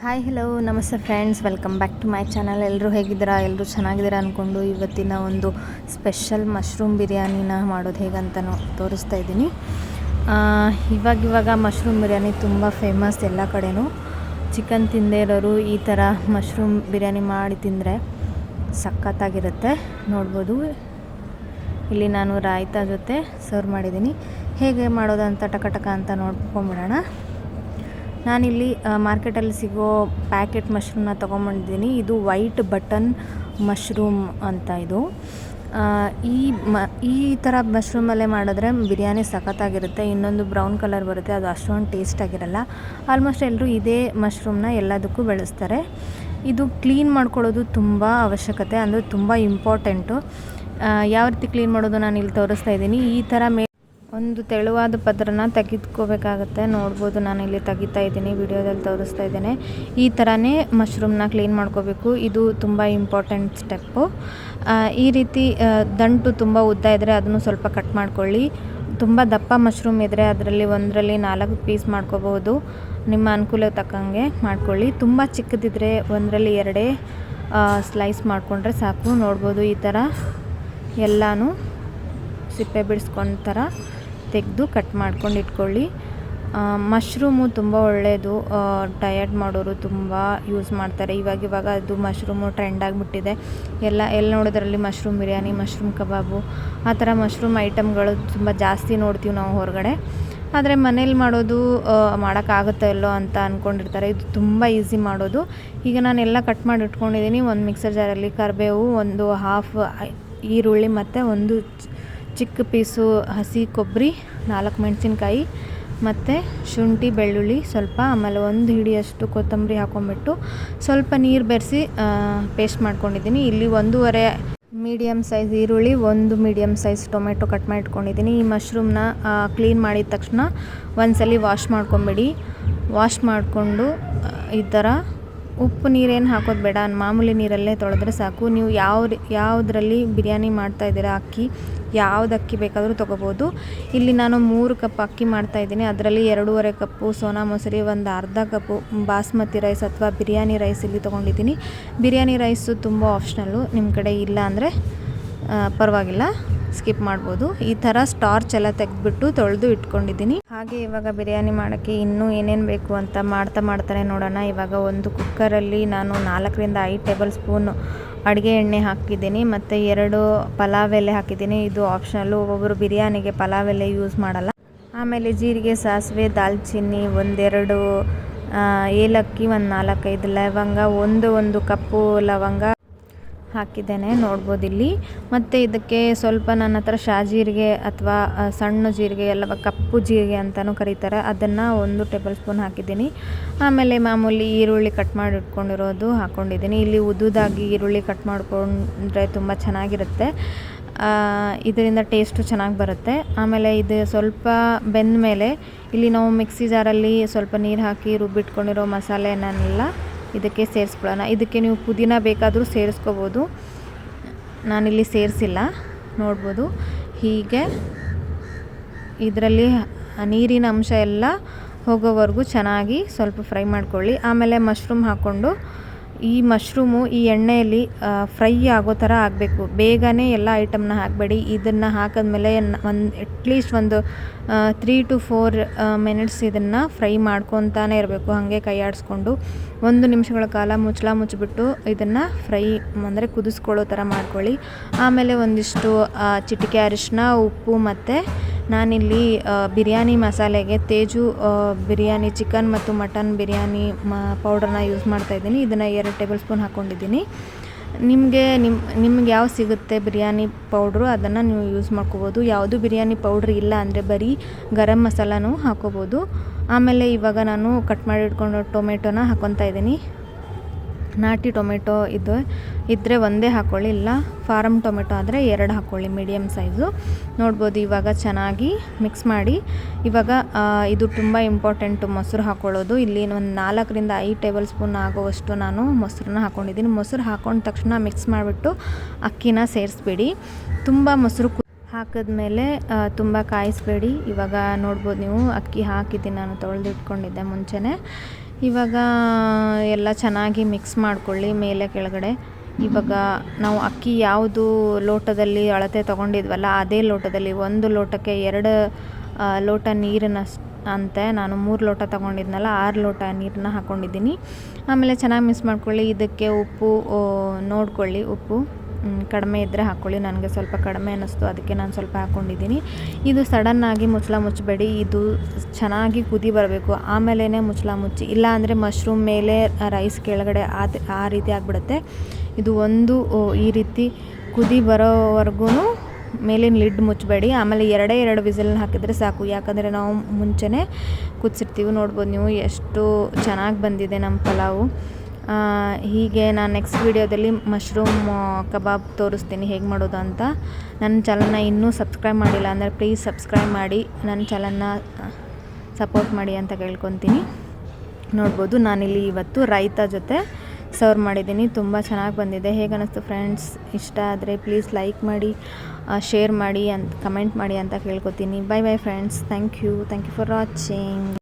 Hi hello ನಮಸ್ತೆ friends, welcome back to my channel. ಎಲ್ಲರೂ ಹೇಗಿದ್ದೀರಾ? ಎಲ್ಲರೂ ಚೆನ್ನಾಗಿದ್ದೀರಾ ಅಂದ್ಕೊಂಡು ಇವತ್ತಿನ ಒಂದು ಸ್ಪೆಷಲ್ ಮಶ್ರೂಮ್ ಬಿರಿಯಾನಿನ ಮಾಡೋದು ಹೇಗಂತ ತೋರಿಸ್ತಾ ಇದ್ದೀನಿ. ಇವಾಗ ಮಶ್ರೂಮ್ ಬಿರಿಯಾನಿ ತುಂಬ ಫೇಮಸ್ ಎಲ್ಲ ಕಡೆನೂ. ಚಿಕನ್ ತಿಂದೇ ಇರೋರು ಈ ಥರ ಮಶ್ರೂಮ್ ಬಿರಿಯಾನಿ ಮಾಡಿ ತಿಂದರೆ ಸಖತ್ತಾಗಿರುತ್ತೆ. ನೋಡ್ಬೋದು, ಇಲ್ಲಿ ನಾನು ರಾಯ್ತಾ ಜೊತೆ ಸರ್ವ್ ಮಾಡಿದ್ದೀನಿ. ಹೇಗೆ ಮಾಡೋದಂತ ಟಕ ಅಂತ ನೋಡ್ಕೊಂಬಿಡೋಣ. ನಾನಿಲ್ಲಿ ಮಾರ್ಕೆಟಲ್ಲಿ ಸಿಗೋ ಪ್ಯಾಕೆಟ್ ಮಶ್ರೂಮ್ನ ತೊಗೊಂಬಂದಿದ್ದೀನಿ. ಇದು ವೈಟ್ ಬಟನ್ ಮಶ್ರೂಮ್ ಅಂತ ಇದು. ಈ ಥರ ಮಶ್ರೂಮಲ್ಲೇ ಮಾಡಿದ್ರೆ ಬಿರಿಯಾನಿ ಸಖತ್ತಾಗಿರುತ್ತೆ. ಇನ್ನೊಂದು ಬ್ರೌನ್ ಕಲರ್ ಬರುತ್ತೆ, ಅದು ಅಷ್ಟೊಂದು ಟೇಸ್ಟ್ ಆಗಿರಲ್ಲ. ಆಲ್ಮೋಸ್ಟ್ ಎಲ್ಲರೂ ಇದೇ ಮಶ್ರೂಮ್ನ ಎಲ್ಲದಕ್ಕೂ ಬೆಳೆಸ್ತಾರೆ. ಇದು ಕ್ಲೀನ್ ಮಾಡ್ಕೊಳ್ಳೋದು ತುಂಬ ಅವಶ್ಯಕತೆ, ಅಂದರೆ ತುಂಬ ಇಂಪಾರ್ಟೆಂಟು. ಯಾವ ರೀತಿ ಕ್ಲೀನ್ ಮಾಡೋದು ನಾನು ಇಲ್ಲಿ ತೋರಿಸ್ತಾ ಇದ್ದೀನಿ. ಈ ಥರ ಒಂದು ತೆಳುವಾದ ಪದರನ ತೆಗೆದುಕೋಬೇಕಾಗತ್ತೆ. ನೋಡ್ಬೋದು, ನಾನು ಇಲ್ಲಿ ತೆಗಿತಾ ಇದ್ದೀನಿ, ವಿಡಿಯೋದಲ್ಲಿ ತೋರಿಸ್ತಾ ಇದ್ದೇನೆ. ಈ ಥರನೇ ಮಶ್ರೂಮ್ನ ಕ್ಲೀನ್ ಮಾಡ್ಕೋಬೇಕು. ಇದು ತುಂಬ ಇಂಪಾರ್ಟೆಂಟ್ ಸ್ಟೆಪ್ಪು. ಈ ರೀತಿ ದಂಟು ತುಂಬ ಉದ್ದ ಇದ್ದರೆ ಅದನ್ನು ಸ್ವಲ್ಪ ಕಟ್ ಮಾಡ್ಕೊಳ್ಳಿ. ತುಂಬ ದಪ್ಪ ಮಶ್ರೂಮ್ ಇದ್ದರೆ ಅದರಲ್ಲಿ ಒಂದರಲ್ಲಿ 4 ಪೀಸ್ ಮಾಡ್ಕೋಬಹುದು. ನಿಮ್ಮ ಅನುಕೂಲ ತಕ್ಕಂಗೆ ಮಾಡ್ಕೊಳ್ಳಿ. ತುಂಬ ಚಿಕ್ಕದಿದ್ದರೆ ಒಂದರಲ್ಲಿ 2 ಸ್ಲೈಸ್ ಮಾಡಿಕೊಂಡ್ರೆ ಸಾಕು. ನೋಡ್ಬೋದು, ಈ ಥರ ಎಲ್ಲನೂ ಸಿಪ್ಪೆ ಬಿಡಿಸ್ಕೊಂಡ ಥರ ತೆಗೆದು ಕಟ್ ಮಾಡ್ಕೊಂಡು ಇಟ್ಕೊಳ್ಳಿ. ಮಶ್ರೂಮು ತುಂಬ ಒಳ್ಳೆಯದು. ಡಯಟ್ ಮಾಡೋರು ತುಂಬ ಯೂಸ್ ಮಾಡ್ತಾರೆ. ಇವಾಗ ಅದು ಮಶ್ರೂಮು ಟ್ರೆಂಡ್ ಆಗಿಬಿಟ್ಟಿದೆ. ಎಲ್ಲಿ ನೋಡೋದ್ರಲ್ಲಿ ಮಶ್ರೂಮ್ ಬಿರಿಯಾನಿ, ಮಶ್ರೂಮ್ ಕಬಾಬು, ಆ ಥರ ಮಶ್ರೂಮ್ ಐಟಮ್ಗಳು ತುಂಬ ಜಾಸ್ತಿ ನೋಡ್ತೀವಿ ನಾವು ಹೊರಗಡೆ. ಆದರೆ ಮನೇಲಿ ಮಾಡೋದು ಮಾಡೋಕ್ಕಾಗುತ್ತೋ ಇಲ್ಲೋ ಅಂತ ಅಂದ್ಕೊಂಡಿರ್ತಾರೆ. ಇದು ತುಂಬ ಈಸಿ ಮಾಡೋದು. ಈಗ ನಾನೆಲ್ಲ ಕಟ್ ಮಾಡಿ ಇಟ್ಕೊಂಡಿದ್ದೀನಿ. ಒಂದು ಮಿಕ್ಸರ್ ಜಾರಲ್ಲಿ ಕರಿಬೇವು, ಒಂದು ಹಾಫ್ ಈರುಳ್ಳಿ ಮತ್ತು ಒಂದು ಚಿಕ್ಕ ಪೀಸು ಹಸಿ ಕೊಬ್ಬರಿ, 4 ಮೆಣಸಿನ್ಕಾಯಿ ಮತ್ತು ಶುಂಠಿ ಬೆಳ್ಳುಳ್ಳಿ ಸ್ವಲ್ಪ, ಆಮೇಲೆ 1 ಹಿಡಿಯಷ್ಟು ಕೊತ್ತಂಬರಿ ಹಾಕೊಂಡ್ಬಿಟ್ಟು ಸ್ವಲ್ಪ ನೀರು ಬೆರೆಸಿ ಪೇಸ್ಟ್ ಮಾಡ್ಕೊಂಡಿದ್ದೀನಿ. ಇಲ್ಲಿ 1.5 ಮೀಡಿಯಮ್ ಸೈಜ್ ಈರುಳ್ಳಿ, 1 ಮೀಡಿಯಮ್ ಸೈಜ್ ಟೊಮೆಟೊ ಕಟ್ ಮಾಡಿ ಇಟ್ಕೊಂಡಿದ್ದೀನಿ. ಈ ಮಶ್ರೂಮ್ನ ಕ್ಲೀನ್ ಮಾಡಿದ ತಕ್ಷಣ ಒಂದ್ಸಲಿ ವಾಶ್ ಮಾಡ್ಕೊಂಬಿಡಿ. ವಾಶ್ ಮಾಡಿಕೊಂಡು ಈ ಥರ ಉಪ್ಪು ನೀರೇನು ಹಾಕೋದು ಬೇಡ, ಮಾಮೂಲಿ ನೀರಲ್ಲೇ ತೊಳೆದ್ರೆ ಸಾಕು. ನೀವು ಯಾವುದರಲ್ಲಿ ಬಿರಿಯಾನಿ ಮಾಡ್ತಾಯಿದ್ದೀರಾ, ಅಕ್ಕಿ ಯಾವ್ದು ಅಕ್ಕಿ ಬೇಕಾದರೂ ತೊಗೋಬೋದು. ಇಲ್ಲಿ ನಾನು 3 ಕಪ್ ಅಕ್ಕಿ ಮಾಡ್ತಾಯಿದ್ದೀನಿ. ಅದರಲ್ಲಿ 2.5 ಕಪ್ಪು ಸೋನಾ ಮೊಸರಿ, ಒಂದು ಅರ್ಧ ಕಪ್ಪು ಬಾಸ್ಮತಿ ರೈಸ್ ಅಥವಾ ಬಿರಿಯಾನಿ ರೈಸ್ ಇಲ್ಲಿ ತೊಗೊಂಡಿದ್ದೀನಿ. ಬಿರಿಯಾನಿ ರೈಸು ತುಂಬ ಆಪ್ಷನಲ್ಲು, ನಿಮ್ಮ ಕಡೆ ಇಲ್ಲ ಅಂದರೆ ಪರವಾಗಿಲ್ಲ, ಸ್ಕಿಪ್ ಮಾಡ್ಬೋದು. ಈ ಥರ ಸ್ಟಾರ್ಚ್ ಎಲ್ಲ ತೆಗೆದ್ಬಿಟ್ಟು ತೊಳೆದು ಇಟ್ಕೊಂಡಿದ್ದೀನಿ. ಹಾಗೆ ಇವಾಗ ಬಿರಿಯಾನಿ ಮಾಡೋಕ್ಕೆ ಇನ್ನೂ ಏನೇನು ಬೇಕು ಅಂತ ಮಾಡ್ತಾನೆ ನೋಡೋಣ. ಇವಾಗ ಒಂದು ಕುಕ್ಕರಲ್ಲಿ ನಾನು 4-5 ಟೇಬಲ್ ಸ್ಪೂನ್ ಅಡುಗೆ ಎಣ್ಣೆ ಹಾಕಿದ್ದೀನಿ ಮತ್ತು 2 ಪಲಾವ್ ಎಲೆ ಹಾಕಿದ್ದೀನಿ. ಇದು ಆಪ್ಷನಲ್ಲು, ಒಬ್ಬೊಬ್ಬರು ಬಿರಿಯಾನಿಗೆ ಪಲಾವ್ ಎಲೆ ಯೂಸ್ ಮಾಡಲ್ಲ. ಆಮೇಲೆ ಜೀರಿಗೆ, ಸಾಸಿವೆ, ದಾಲ್ಚಿನ್ನಿ, 1-2 ಏಲಕ್ಕಿ, ಒಂದು 4-5 ಲವಂಗ, ಒಂದು ಕಪ್ಪು ಲವಂಗ ಹಾಕಿದ್ದೇನೆ. ನೋಡ್ಬೋದು ಇಲ್ಲಿ. ಮತ್ತು ಇದಕ್ಕೆ ಸ್ವಲ್ಪ ನನ್ನ ಹತ್ರ ಶಾಜೀರಿಗೆ ಅಥವಾ ಸಣ್ಣ ಜೀರಿಗೆ, ಎಲ್ಲ ಕಪ್ಪು ಜೀರಿಗೆ ಅಂತಲೂ ಕರೀತಾರೆ, ಅದನ್ನು 1 ಟೇಬಲ್ ಸ್ಪೂನ್ ಹಾಕಿದ್ದೀನಿ. ಆಮೇಲೆ ಮಾಮೂಲಿ ಈರುಳ್ಳಿ ಕಟ್ ಮಾಡಿ ಇಟ್ಕೊಂಡಿರೋದು ಹಾಕ್ಕೊಂಡಿದ್ದೀನಿ. ಇಲ್ಲಿ ಉದ್ದುದಾಗಿ ಈರುಳ್ಳಿ ಕಟ್ ಮಾಡಿಕೊಂಡ್ರೆ ತುಂಬ ಚೆನ್ನಾಗಿರುತ್ತೆ. ಇದರಿಂದ ಟೇಸ್ಟು ಚೆನ್ನಾಗಿ ಬರುತ್ತೆ. ಆಮೇಲೆ ಇದು ಸ್ವಲ್ಪ ಬೆಂದ ಮೇಲೆ ಇಲ್ಲಿ ನಾವು ಮಿಕ್ಸಿ ಜಾರಲ್ಲಿ ಸ್ವಲ್ಪ ನೀರು ಹಾಕಿ ರುಬ್ಬಿಟ್ಕೊಂಡಿರೋ ಮಸಾಲೆನೆಲ್ಲ ಇದಕ್ಕೆ ಸೇರಿಸ್ಕೊಳ್ಳೋಣ. ಇದಕ್ಕೆ ನೀವು ಪುದೀನ ಬೇಕಾದರೂ ಸೇರಿಸ್ಕೋಬೋದು, ನಾನಿಲ್ಲಿ ಸೇರಿಸಿಲ್ಲ. ನೋಡ್ಬೋದು, ಹೀಗೆ ಇದರಲ್ಲಿ ನೀರಿನ ಅಂಶ ಎಲ್ಲ ಹೋಗೋವರೆಗೂ ಚೆನ್ನಾಗಿ ಸ್ವಲ್ಪ ಫ್ರೈ ಮಾಡ್ಕೊಳ್ಳಿ. ಆಮೇಲೆ ಮಶ್ರೂಮ್ ಹಾಕ್ಕೊಂಡು ಈ ಮಶ್ರೂಮು ಈ ಎಣ್ಣೆಯಲ್ಲಿ ಫ್ರೈ ಆಗೋ ಥರ ಆಗಬೇಕು. ಬೇಗನೆ ಎಲ್ಲ ಐಟಮ್ನ ಹಾಕಬೇಡಿ. ಇದನ್ನು ಹಾಕಿದ್ಮೇಲೆ ಅಟ್ಲೀಸ್ಟ್ ಒಂದು 3 to 4 ಮಿನಿಟ್ಸ್ ಇದನ್ನು ಫ್ರೈ ಮಾಡ್ಕೊತಾನೆ ಇರಬೇಕು. ಹಾಗೆ ಕೈ ಆಡಿಸ್ಕೊಂಡು 1 ನಿಮಿಷಗಳ ಕಾಲ ಮುಚ್ಚಿಬಿಟ್ಟು ಇದನ್ನು ಫ್ರೈ ಅಂದರೆ ಕುದಿಸ್ಕೊಳ್ಳೋ ಥರ ಮಾಡ್ಕೊಳ್ಳಿ. ಆಮೇಲೆ ಒಂದಿಷ್ಟು ಚಿಟಿಕೆ ಅರಿಶಿನ, ಉಪ್ಪು ಮತ್ತು ನಾನಿಲ್ಲಿ ಬಿರಿಯಾನಿ ಮಸಾಲೆಗೆ ತೇಜು ಬಿರಿಯಾನಿ ಚಿಕನ್ ಮತ್ತು ಮಟನ್ ಬಿರಿಯಾನಿ ಪೌಡರ್ನ ಯೂಸ್ ಮಾಡ್ತಾಯಿದ್ದೀನಿ. ಇದನ್ನು 2 ಟೇಬಲ್ ಸ್ಪೂನ್ ಹಾಕ್ಕೊಂಡಿದ್ದೀನಿ. ನಿಮ್ಗೆ ಯಾವ ಸಿಗುತ್ತೆ ಬಿರಿಯಾನಿ ಪೌಡ್ರು, ಅದನ್ನು ನೀವು ಯೂಸ್ ಮಾಡ್ಕೋಬೋದು. ಯಾವುದು ಬಿರಿಯಾನಿ ಪೌಡ್ರ್ ಇಲ್ಲ ಅಂದರೆ ಬರೀ ಗರಂ ಮಸಾಲನೂ ಹಾಕೋಬೋದು. ಆಮೇಲೆ ಇವಾಗ ನಾನು ಕಟ್ ಮಾಡಿ ಇಟ್ಕೊಂಡು ಟೊಮೆಟೊನ ಹಾಕ್ಕೊತಾ ಇದ್ದೀನಿ. ನಾಟಿ ಟೊಮೆಟೊ ಇದ್ದರೆ ಒಂದೇ ಹಾಕ್ಕೊಳ್ಳಿ, ಇಲ್ಲ ಫಾರಮ್ ಟೊಮೆಟೊ ಆದರೆ 2 ಹಾಕ್ಕೊಳ್ಳಿ, ಮೀಡಿಯಮ್ ಸೈಜು. ನೋಡ್ಬೋದು, ಇವಾಗ ಚೆನ್ನಾಗಿ ಮಿಕ್ಸ್ ಮಾಡಿ. ಇವಾಗ ಇದು ತುಂಬ ಇಂಪಾರ್ಟೆಂಟು, ಮೊಸರು ಹಾಕ್ಕೊಳ್ಳೋದು. ಇಲ್ಲಿ ಒಂದು 4-5 ಟೇಬಲ್ ಸ್ಪೂನ್ ಆಗೋವಷ್ಟು ನಾನು ಮೊಸರನ್ನ ಹಾಕ್ಕೊಂಡಿದ್ದೀನಿ. ಮೊಸರು ಹಾಕ್ಕೊಂಡ ತಕ್ಷಣ ಮಿಕ್ಸ್ ಮಾಡಿಬಿಟ್ಟು ಅಕ್ಕಿನ ಸೇರಿಸ್ಬೇಡಿ. ತುಂಬ ಮೊಸರು ಹಾಕಿದ್ಮೇಲೆ ತುಂಬ ಕಾಯಿಸಬೇಡಿ. ಇವಾಗ ನೋಡ್ಬೋದು ನೀವು, ಅಕ್ಕಿ ಹಾಕಿದ್ದೀನಿ, ನಾನು ತೊಳೆದು ಇಟ್ಕೊಂಡಿದ್ದೆ ಮುಂಚೆನೇ. ಇವಾಗ ಎಲ್ಲ ಚೆನ್ನಾಗಿ ಮಿಕ್ಸ್ ಮಾಡ್ಕೊಳ್ಳಿ ಮೇಲೆ ಕೆಳಗಡೆ. ಇವಾಗ ನಾವು ಅಕ್ಕಿ ಯಾವುದು ಲೋಟದಲ್ಲಿ ಅಳತೆ ತೊಗೊಂಡಿದ್ವಲ್ಲ ಅದೇ ಲೋಟದಲ್ಲಿ 1 ಲೋಟಕ್ಕೆ 2 ಲೋಟ ನೀರನ್ನ ಅಂತೆ ನಾನು 3 ಲೋಟ ತೊಗೊಂಡಿದ್ನಲ್ಲ 6 ಲೋಟ ನೀರನ್ನ ಹಾಕ್ಕೊಂಡಿದ್ದೀನಿ. ಆಮೇಲೆ ಚೆನ್ನಾಗಿ ಮಿಕ್ಸ್ ಮಾಡ್ಕೊಳ್ಳಿ. ಇದಕ್ಕೆ ಉಪ್ಪು ನೋಡ್ಕೊಳ್ಳಿ, ಉಪ್ಪು ಕಡಿಮೆ ಇದ್ದರೆ ಹಾಕ್ಕೊಳ್ಳಿ. ನನಗೆ ಸ್ವಲ್ಪ ಕಡಿಮೆ ಅನ್ನಿಸ್ತು, ಅದಕ್ಕೆ ನಾನು ಸ್ವಲ್ಪ ಹಾಕ್ಕೊಂಡಿದ್ದೀನಿ. ಇದು ಸಡನ್ನಾಗಿ ಮುಚ್ಚಳ ಮುಚ್ಚಬೇಡಿ, ಇದು ಚೆನ್ನಾಗಿ ಕುದಿ ಬರಬೇಕು, ಆಮೇಲೆ ಮುಚ್ಚಳ ಮುಚ್ಚಿ. ಇಲ್ಲ ಅಂದರೆ ಮಶ್ರೂಮ್ ಮೇಲೆ ರೈಸ್ ಕೆಳಗಡೆ ಆ ರೀತಿ ಆಗಿಬಿಡುತ್ತೆ. ಇದು ಈ ರೀತಿ ಕುದಿ ಬರೋವರೆಗೂ ಮೇಲಿನ ಲಿಡ್ ಮುಚ್ಚಬೇಡಿ. ಆಮೇಲೆ 2 ವಿಸಿಲ್ನ ಹಾಕಿದರೆ ಸಾಕು, ಯಾಕಂದರೆ ನಾವು ಮುಂಚೆನೇ ಕುದಿಸಿರ್ತೀವಿ. ನೋಡ್ಬೋದು ನೀವು ಎಷ್ಟು ಚೆನ್ನಾಗಿ ಬಂದಿದೆ ನಮ್ಮ ಪಲಾವು. ಹೀಗೆ ನಾನು ನೆಕ್ಸ್ಟ್ ವೀಡಿಯೋದಲ್ಲಿ ಮಶ್ರೂಮ್ ಕಬಾಬ್ ತೋರಿಸ್ತೀನಿ ಹೇಗೆ ಮಾಡೋದು ಅಂತ. ನನ್ನ ಚಾನಲ್ನ ಇನ್ನೂ ಸಬ್ಸ್ಕ್ರೈಬ್ ಮಾಡಿಲ್ಲ ಅಂದರೆ ಪ್ಲೀಸ್ ಸಬ್ಸ್ಕ್ರೈಬ್ ಮಾಡಿ, ನನ್ನ ಚಾನಲ್ನ ಸಪೋರ್ಟ್ ಮಾಡಿ ಅಂತ ಕೇಳ್ಕೊತೀನಿ. ನೋಡ್ಬೋದು ನಾನಿಲ್ಲಿ ಇವತ್ತು ರೈತ ಜೊತೆ ಸರ್ವ್ ಮಾಡಿದ್ದೀನಿ. ತುಂಬ ಚೆನ್ನಾಗಿ ಬಂದಿದೆ. ಹೇಗೆ ಅನ್ನಿಸ್ತು ಫ್ರೆಂಡ್ಸ್? ಇಷ್ಟ ಆದರೆ ಪ್ಲೀಸ್ ಲೈಕ್ ಮಾಡಿ, ಶೇರ್ ಮಾಡಿ, ಕಮೆಂಟ್ ಮಾಡಿ ಅಂತ ಕೇಳ್ಕೊತೀನಿ. Bye friends. Thank you for watching.